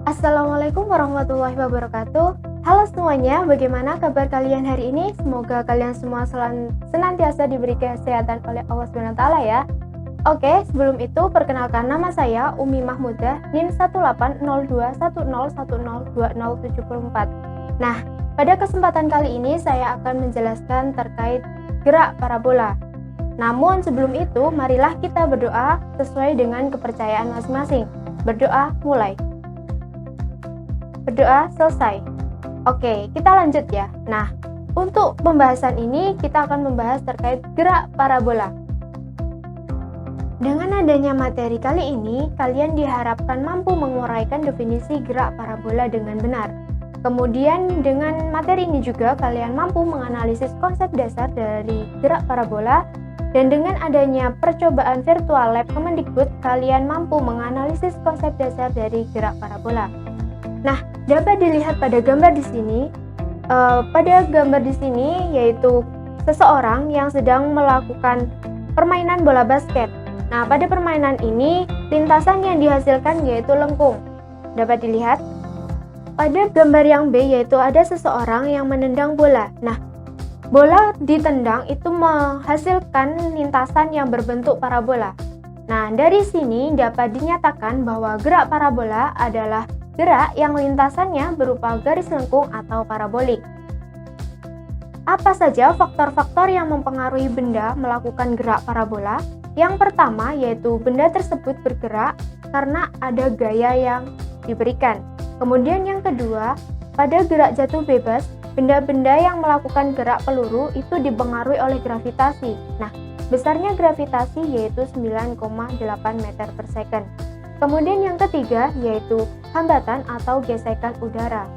Assalamualaikum warahmatullahi wabarakatuh. Halo semuanya, bagaimana kabar kalian hari ini? Semoga kalian semua senantiasa diberi kesehatan oleh Allah SWT ya. Oke, sebelum itu perkenalkan, nama saya Umi Mahmudah, NIM 1802101020074. Nah, pada kesempatan kali ini saya akan menjelaskan terkait gerak parabola. Namun sebelum itu, marilah kita berdoa sesuai dengan kepercayaan masing-masing. Berdoa mulai. Berdoa selesai. Oke, kita lanjut ya. Nah, untuk pembahasan ini kita akan membahas terkait gerak parabola. Dengan adanya materi kali ini, kalian diharapkan mampu menguraikan definisi gerak parabola dengan benar. Kemudian dengan materi ini juga kalian mampu menganalisis konsep dasar dari gerak parabola, dan dengan adanya percobaan virtual lab Kemendikbud, kalian mampu menganalisis konsep dasar dari gerak parabola. Nah, dapat dilihat pada gambar di sini. Pada gambar di sini yaitu seseorang yang sedang melakukan permainan bola basket. Nah, pada permainan ini lintasan yang dihasilkan yaitu lengkung. Dapat dilihat pada gambar yang B yaitu ada seseorang yang menendang bola. Nah, bola ditendang itu menghasilkan lintasan yang berbentuk parabola. Nah, dari sini dapat dinyatakan bahwa gerak parabola adalah gerak yang lintasannya berupa garis lengkung atau parabolik. Apa saja faktor-faktor yang mempengaruhi benda melakukan gerak parabola? Yang pertama yaitu benda tersebut bergerak karena ada gaya yang diberikan. Kemudian yang kedua, pada gerak jatuh bebas, benda-benda yang melakukan gerak peluru itu dipengaruhi oleh gravitasi. Nah, besarnya gravitasi yaitu 9,8 meter per second. Kemudian yang ketiga yaitu hambatan atau gesekan udara.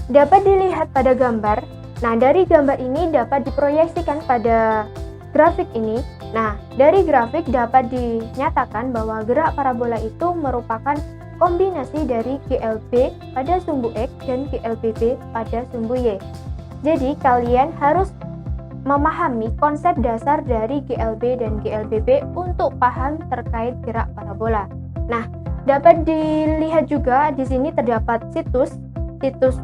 Dapat dilihat pada gambar. Nah, dari gambar ini dapat diproyeksikan pada grafik ini. Nah, dari grafik dapat dinyatakan bahwa gerak parabola itu merupakan kombinasi dari GLB pada sumbu X dan GLBB pada sumbu Y. Jadi, kalian harus memahami konsep dasar dari GLB dan GLBB untuk paham terkait gerak parabola. Nah, dapat dilihat juga di sini terdapat situs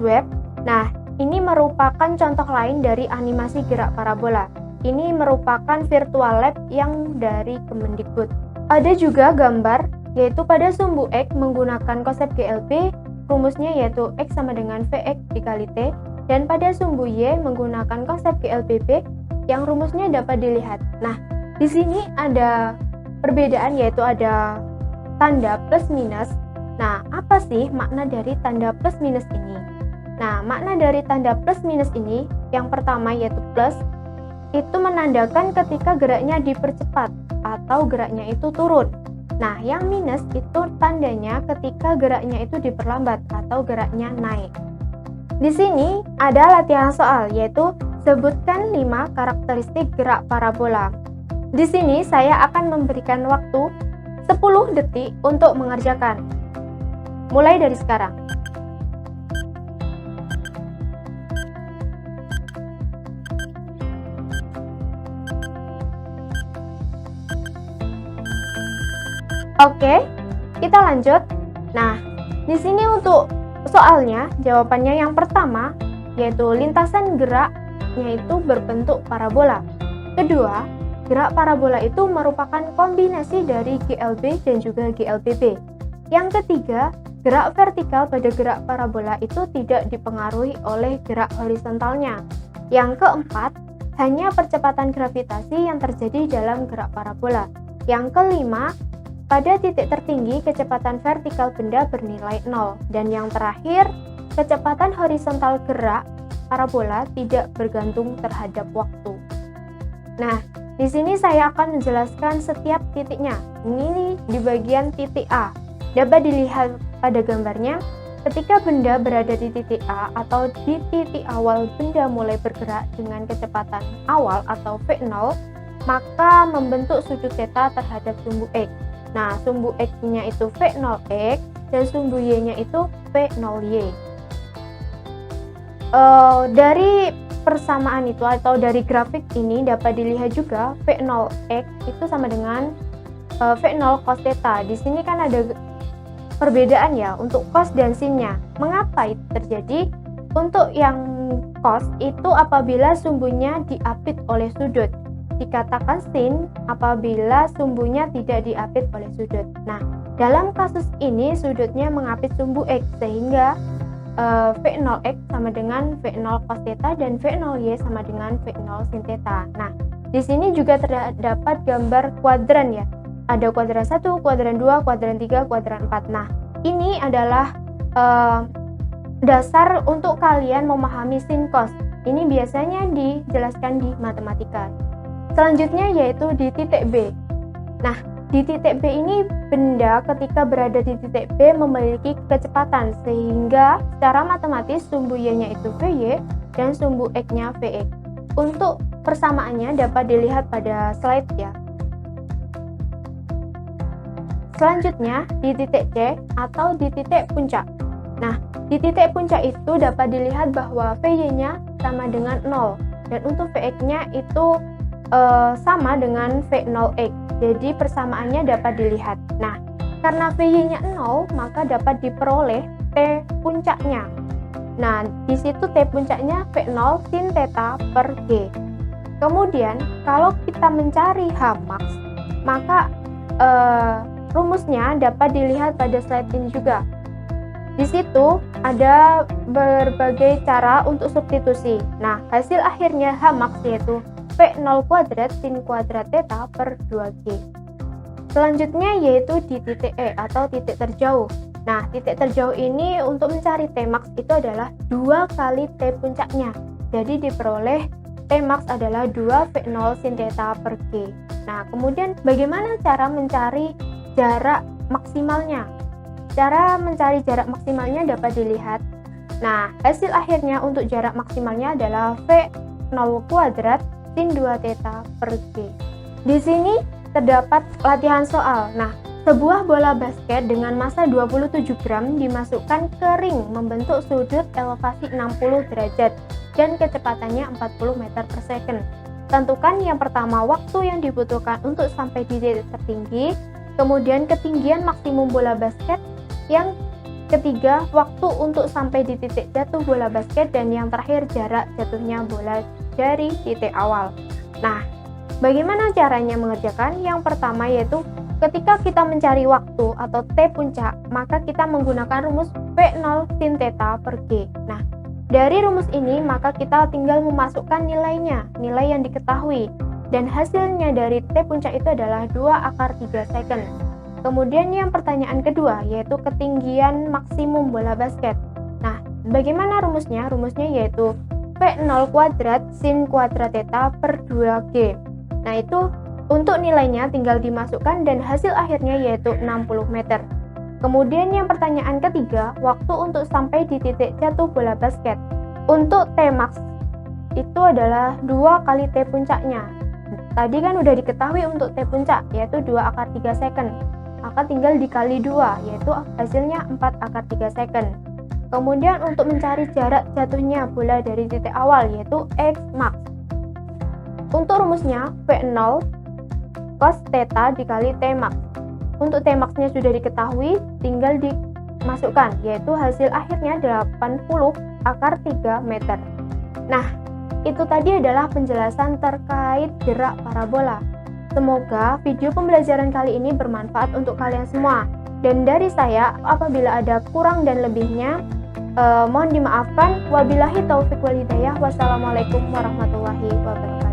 web. Nah, ini merupakan contoh lain dari animasi gerak parabola. Ini merupakan virtual lab yang dari Kemendikbud. Ada juga gambar yaitu pada sumbu X menggunakan konsep GLB, rumusnya yaitu X sama dengan Vx dikali T, dan pada sumbu Y menggunakan konsep GLBB yang rumusnya dapat dilihat. Nah, di sini ada perbedaan yaitu ada tanda plus minus. Nah, apa sih makna dari tanda plus minus ini? Nah, makna dari tanda plus minus ini yang pertama yaitu plus itu menandakan ketika geraknya dipercepat atau geraknya itu turun. Nah, yang minus itu tandanya ketika geraknya itu diperlambat atau geraknya naik. Di sini ada latihan soal yaitu sebutkan 5 karakteristik gerak parabola. Di sini saya akan memberikan waktu 10 detik untuk mengerjakan. Mulai dari sekarang. Oke, kita lanjut. Nah, di sini untuk soalnya, jawabannya yang pertama yaitu lintasan geraknya itu berbentuk parabola. Kedua, gerak parabola itu merupakan kombinasi dari GLB dan juga GLBB. Yang ketiga, gerak vertikal pada gerak parabola itu tidak dipengaruhi oleh gerak horizontalnya. Yang keempat, hanya percepatan gravitasi yang terjadi dalam gerak parabola. Yang kelima, pada titik tertinggi kecepatan vertikal benda bernilai 0. Dan yang terakhir, kecepatan horizontal gerak parabola tidak bergantung terhadap waktu. Nah, di sini saya akan menjelaskan setiap titiknya. Ini di bagian titik A. Dapat dilihat pada gambarnya, ketika benda berada di titik A atau di titik awal benda mulai bergerak dengan kecepatan awal atau V0, maka membentuk sudut theta terhadap sumbu X. Nah, sumbu X-nya itu V0X dan sumbu Y-nya itu V0Y. Dari persamaan itu atau dari grafik ini dapat dilihat juga V0x itu sama dengan V0 cos theta. Di sini kan ada perbedaan ya untuk cos dan sinnya. Mengapa itu terjadi? Untuk yang cos itu apabila sumbunya diapit oleh sudut. Dikatakan sin apabila sumbunya tidak diapit oleh sudut. Nah, dalam kasus ini sudutnya mengapit sumbu X sehingga V0X sama dengan V0 cos theta dan V0Y sama dengan V0 sin theta. Nah, di sini juga terdapat gambar kuadran ya. Ada kuadran 1, kuadran 2, kuadran 3, kuadran 4. Nah, ini adalah dasar untuk kalian memahami sin cos. Ini biasanya dijelaskan di matematika. Selanjutnya yaitu di titik B. Nah, di titik B ini benda ketika berada di titik B memiliki kecepatan sehingga secara matematis sumbu Y-nya itu Vy dan sumbu X-nya Vx. Untuk persamaannya dapat dilihat pada slide ya. Selanjutnya di titik C atau di titik puncak. Nah, di titik puncak itu dapat dilihat bahwa Vy-nya sama dengan 0 dan untuk Vx-nya itu sama dengan V0X. Jadi persamaannya dapat dilihat. Nah, karena Vy-nya 0, maka dapat diperoleh T puncaknya. Nah, di situ T puncaknya V0 sin theta per G. Kemudian, kalau kita mencari H max, maka rumusnya dapat dilihat pada slide ini juga. Di situ ada berbagai cara untuk substitusi. Nah, hasil akhirnya H max yaitu V0 kuadrat sin kuadrat theta per 2G. Selanjutnya yaitu di titik E atau titik terjauh. Nah, titik terjauh ini untuk mencari T max itu adalah 2 kali T puncaknya. Jadi diperoleh T max adalah 2 V0 sin theta per G. Nah, kemudian bagaimana cara mencari jarak maksimalnya? Cara mencari jarak maksimalnya dapat dilihat. Nah, hasil akhirnya untuk jarak maksimalnya adalah V0 kuadrat sin 2 theta per G. Di sini terdapat latihan soal. Nah, sebuah bola basket dengan massa 27 gram dimasukkan ke ring membentuk sudut elevasi 60 derajat dan kecepatannya 40 meter per second. Tentukan yang pertama waktu yang dibutuhkan untuk sampai di titik tertinggi, kemudian ketinggian maksimum bola basket, yang ketiga waktu untuk sampai di titik jatuh bola basket, dan yang terakhir jarak jatuhnya bola dari titik awal. Nah, bagaimana caranya mengerjakan? Yang pertama yaitu ketika kita mencari waktu atau T puncak, maka kita menggunakan rumus V0 sin theta per G. Nah, dari rumus ini maka kita tinggal memasukkan nilainya, nilai yang diketahui, dan hasilnya dari T puncak itu adalah 2/3 second. Kemudian yang pertanyaan kedua yaitu ketinggian maksimum bola basket. Nah, bagaimana rumusnya? Rumusnya yaitu V0 kuadrat sin kuadrat theta per 2G. Nah, itu untuk nilainya tinggal dimasukkan dan hasil akhirnya yaitu 60 meter. Kemudian yang pertanyaan ketiga, waktu untuk sampai di titik jatuh bola basket. Untuk T max itu adalah 2 kali T puncaknya. Tadi kan udah diketahui untuk T puncak yaitu 2/3 second. Maka tinggal dikali 2 yaitu hasilnya 4/3 second. Kemudian untuk mencari jarak jatuhnya bola dari titik awal yaitu X max. Untuk rumusnya V0 cos theta dikali T max. Untuk T max-nya sudah diketahui, tinggal dimasukkan yaitu hasil akhirnya 80/3 meter. Nah, itu tadi adalah penjelasan terkait gerak parabola. Semoga video pembelajaran kali ini bermanfaat untuk kalian semua. Dan dari saya, apabila ada kurang dan lebihnya, mohon dimaafkan. Wabillahi taufik wal hidayah. Wassalamualaikum warahmatullahi wabarakatuh.